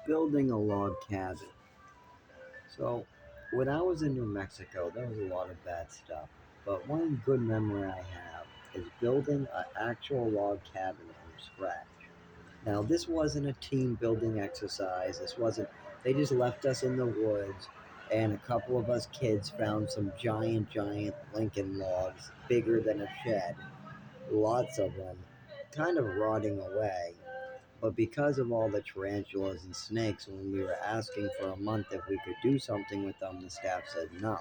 building a log cabin. So, when I was in New Mexico, there was a lot of bad stuff. But one good memory I have is building an actual log cabin from scratch. Now, this wasn't a team building exercise. This wasn't, they just left us in the woods, and a couple of us kids found some giant Lincoln logs, bigger than a shed, lots of them, kind of rotting away. But because of all the tarantulas and snakes, when we were asking for a month if we could do something with them, the staff said no.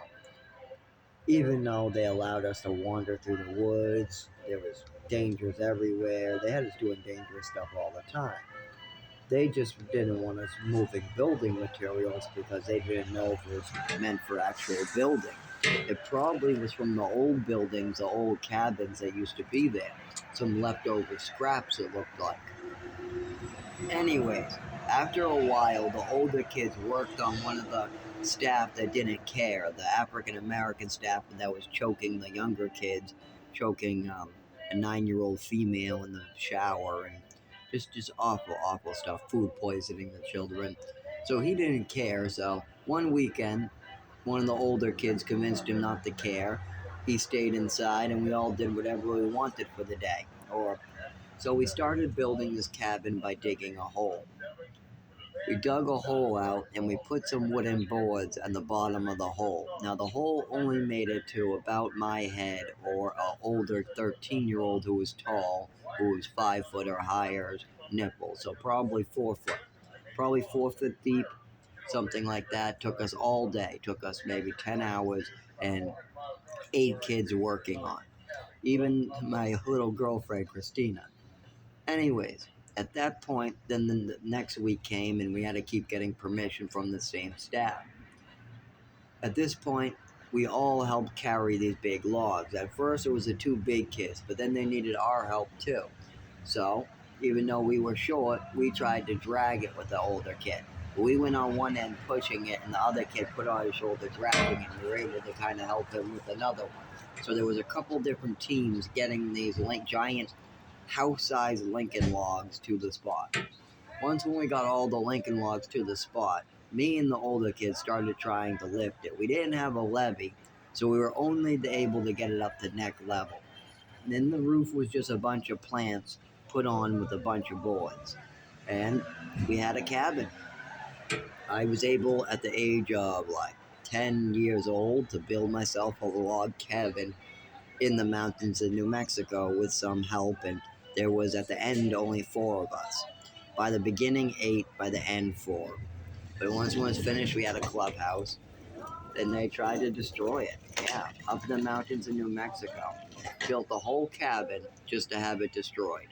Even though they allowed us to wander through the woods, there was dangers everywhere. They had us doing dangerous stuff all the time. They just didn't want us moving building materials because they didn't know if it was meant for actual building. It probably was from the old buildings, the old cabins that used to be there. Some leftover scraps, it looked like. Anyways, after a while, the older kids worked on one of the staff that didn't care, the African American staff that was choking the younger kids, choking a 9-year-old female in the shower, and just awful stuff, food poisoning the children. So he didn't care. So one weekend, one of the older kids convinced him not to care. He stayed inside, and we all did whatever we wanted for the day. Or so we started building this cabin by digging a hole. We dug a hole out and we put some wooden boards on the bottom of the hole. Now the hole only made it to about my head or an older 13-year-old who was tall, who was 5 foot or higher nipple. So probably 4 foot. Probably 4 foot deep, something like that. Took us all day. Took us maybe 10 hours and 8 kids working on it. Even my little girlfriend, Christina. Anyways, at that point, then the next week came and we had to keep getting permission from the same staff. At this point, we all helped carry these big logs. At first, it was the two big kids, but then they needed our help too. So, even though we were short, we tried to drag it with the older kid. We went on one end pushing it, and the other kid put on his shoulder dragging it, and we were able to kind of help him with another one. So there was a couple different teams getting these giant house-sized Lincoln logs to the spot. Once when we got all the Lincoln logs to the spot, me and the older kids started trying to lift it. We didn't have a levee, so we were only able to get it up to neck level. And then the roof was just a bunch of plants put on with a bunch of boards. And we had a cabin. I was able, at the age of like 10 years old, to build myself a log cabin in the mountains of New Mexico with some help, and there was at the end only 4 of us. By the beginning 8, by the end 4. But once it was finished, we had a clubhouse. Then they tried to destroy it. Yeah, up in the mountains of New Mexico. Built the whole cabin just to have it destroyed.